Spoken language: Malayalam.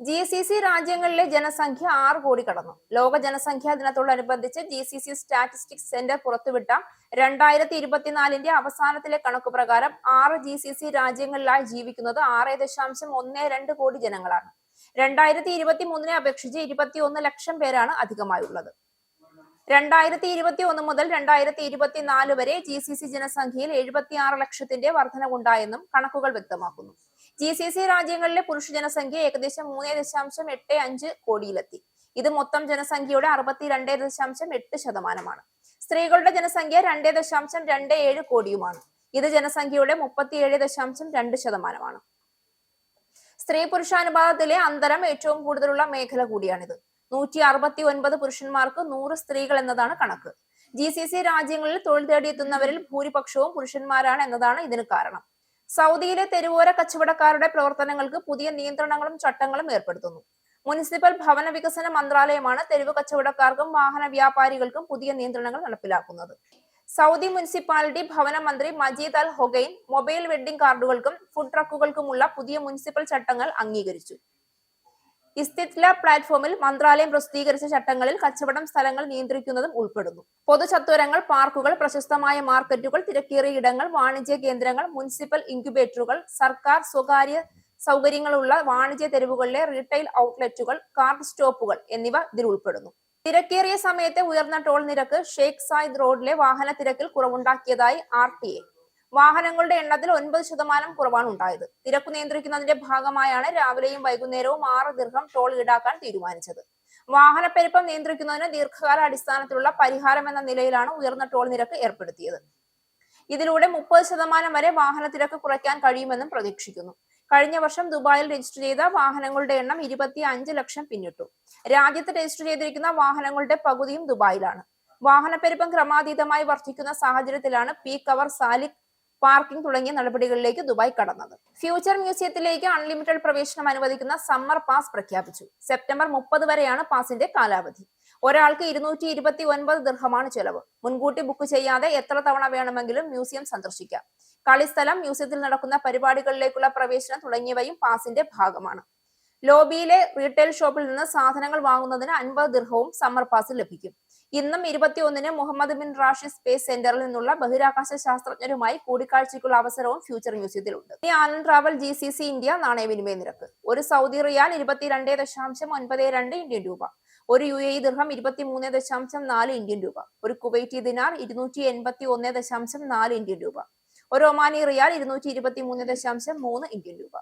GCC രാജ്യങ്ങളിലെ ജനസംഖ്യ 6 കോടി കടന്നു. ലോക ജനസംഖ്യാ ദിനത്തോടനുബന്ധിച്ച് GCC സ്റ്റാറ്റിസ്റ്റിക്സ് സെന്റർ പുറത്തുവിട്ട 2024 അവസാനത്തിലെ കണക്കു പ്രകാരം 6 GCC രാജ്യങ്ങളിലായി ജീവിക്കുന്നത് 6.12 കോടി ജനങ്ങളാണ്. 2023 അപേക്ഷിച്ച് 21 ലക്ഷം പേരാണ് അധികമായുള്ളത്. 2021 മുതൽ 2024 വരെ GCC ജനസംഖ്യയിൽ 76 ലക്ഷത്തിന്റെ വർധനവുണ്ടായെന്നും കണക്കുകൾ വ്യക്തമാക്കുന്നു. GCC രാജ്യങ്ങളിലെ പുരുഷ ജനസംഖ്യ ഏകദേശം 3.85 കോടിയിലെത്തി. ഇത് മൊത്തം ജനസംഖ്യയുടെ 62.8%. സ്ത്രീകളുടെ ജനസംഖ്യ 2.27 കോടിയുമാണ്. ഇത് ജനസംഖ്യയുടെ 37.2%. സ്ത്രീ പുരുഷാനുപാതത്തിലെ അന്തരം ഏറ്റവും കൂടുതലുള്ള മേഖല കൂടിയാണിത്. 169 പുരുഷന്മാർക്ക് 100 സ്ത്രീകൾ എന്നതാണ് കണക്ക്. GCC രാജ്യങ്ങളിൽ തൊഴിൽ തേടിയെത്തുന്നവരിൽ ഭൂരിപക്ഷവും പുരുഷന്മാരാണ് എന്നതാണ് ഇതിന് കാരണം. സൗദിയിലെ തെരുവോര കച്ചവടക്കാരുടെ പ്രവർത്തനങ്ങൾക്ക് പുതിയ നിയന്ത്രണങ്ങളും ചട്ടങ്ങളും ഏർപ്പെടുത്തുന്നു. മുനിസിപ്പൽ ഭവന വികസന മന്ത്രാലയമാണ് തെരുവ് കച്ചവടക്കാർക്കും വാഹന വ്യാപാരികൾക്കും പുതിയ നിയന്ത്രണങ്ങൾ നടപ്പിലാക്കുന്നത്. സൗദി മുനിസിപ്പാലിറ്റി ഭവന മന്ത്രി മജീദ് അൽ ഹൊഗൈൻ മൊബൈൽ വെഡ്ഡിംഗ് കാർഡുകൾക്കും ഫുഡ് ട്രക്കുകൾക്കുമുള്ള പുതിയ മുനിസിപ്പൽ ചട്ടങ്ങൾ അംഗീകരിച്ചു. ഇസ്തിത്ല പ്ലാറ്റ്ഫോമിൽ മന്ത്രാലയം പ്രസിദ്ധീകരിച്ച ചട്ടങ്ങളിൽ കച്ചവടം സ്ഥലങ്ങൾ നിയന്ത്രിക്കുന്നതും ഉൾപ്പെടുന്നു. പൊതുചത്വരങ്ങൾ, പാർക്കുകൾ, പ്രശസ്തമായ മാർക്കറ്റുകൾ, തിരക്കേറിയ ഇടങ്ങൾ, വാണിജ്യ കേന്ദ്രങ്ങൾ, മുനിസിപ്പൽ ഇൻക്യുബേറ്ററുകൾ, സർക്കാർ സ്വകാര്യ സൗകര്യങ്ങളുള്ള വാണിജ്യ തെരുവുകളിലെ റീറ്റെയിൽ ഔട്ട്ലെറ്റുകൾ, കാർഡ് സ്റ്റോപ്പുകൾ എന്നിവ ഇതിൽ ഉൾപ്പെടുന്നു. തിരക്കേറിയ സമയത്തെ ഉയർന്ന ടോൾ നിരക്ക് ഷെയ്ഖ് സായിദ് റോഡിലെ വാഹന തിരക്കിൽ കുറവുണ്ടാക്കിയതായി RTA. വാഹനങ്ങളുടെ എണ്ണത്തിൽ 9% കുറവാണ് ഉണ്ടായത്. തിരക്ക് നിയന്ത്രിക്കുന്നതിന്റെ ഭാഗമായാണ് രാവിലെയും വൈകുന്നേരവും 6 ദിർഹം ടോൾ ഈടാക്കാൻ തീരുമാനിച്ചത്. വാഹനപ്പെരുപ്പം നിയന്ത്രിക്കുന്നതിന് ദീർഘകാല അടിസ്ഥാനത്തിലുള്ള പരിഹാരം എന്ന നിലയിലാണ് ഉയർന്ന ടോൾ നിരക്ക് ഏർപ്പെടുത്തിയത്. ഇതിലൂടെ 30% വരെ വാഹന തിരക്ക് കുറയ്ക്കാൻ കഴിയുമെന്നും പ്രതീക്ഷിക്കുന്നു. കഴിഞ്ഞ വർഷം ദുബായിൽ രജിസ്റ്റർ ചെയ്ത വാഹനങ്ങളുടെ എണ്ണം 25 ലക്ഷം പിന്നിട്ടു. രാജ്യത്ത് രജിസ്റ്റർ ചെയ്തിരിക്കുന്ന വാഹനങ്ങളുടെ പകുതിയും ദുബായിലാണ്. വാഹനപ്പെരുപ്പം ക്രമാതീതമായി വർദ്ധിക്കുന്ന സാഹചര്യത്തിലാണ് പീക്ക് അവർ, സാലിക് പാർക്കിംഗ് തുടങ്ങിയ നടപടികളിലേക്ക് ദുബായ് കടന്നത്. ഫ്യൂച്ചർ മ്യൂസിയത്തിലേക്ക് അൺലിമിറ്റഡ് പ്രവേശനം അനുവദിക്കുന്ന സമ്മർ പാസ് പ്രഖ്യാപിച്ചു. സെപ്റ്റംബർ 30 വരെയാണ് പാസിന്റെ കാലാവധി. ഒരാൾക്ക് 229 ദിർഹമാണ് ചെലവ്. മുൻകൂട്ടി ബുക്ക് ചെയ്യാതെ എത്ര തവണ വേണമെങ്കിലും മ്യൂസിയം സന്ദർശിക്കാം. കളിസ്ഥലം, മ്യൂസിയത്തിൽ നടക്കുന്ന പരിപാടികളിലേക്കുള്ള പ്രവേശനം തുടങ്ങിയവയും പാസിന്റെ ഭാഗമാണ്. ലോബിയിലെ റീറ്റെയിൽ ഷോപ്പിൽ നിന്ന് സാധനങ്ങൾ വാങ്ങുന്നതിന് 50 ദിർഹവും സമ്മർ പാസിൽ ലഭിക്കും. ഇന്നും 21-ന് മുഹമ്മദ് ബിൻ റാഷിദ് സ്പേസ് സെന്ററിൽ നിന്നുള്ള ബഹിരാകാശ ശാസ്ത്രജ്ഞരുമായി കൂടിക്കാഴ്ചയ്ക്കുള്ള അവസരവും ഫ്യൂച്ചർ മ്യൂസിയത്തിലുണ്ട്. ആനന്ദ് ട്രാവൽ GCC ഇന്ത്യ നാണയവിനിമയ നിരക്ക്: ഒരു സൗദി റിയാൽ 22.92 ഇന്ത്യൻ രൂപ, ഒരു UAE ദിർഹം 23.4 ഇന്ത്യൻ രൂപ, ഒരു കുവൈറ്റി ദിനാർ 281.4 ഇന്ത്യൻ രൂപ, ഒരു ഒമാനി റിയാൽ 223.3 ഇന്ത്യൻ രൂപ.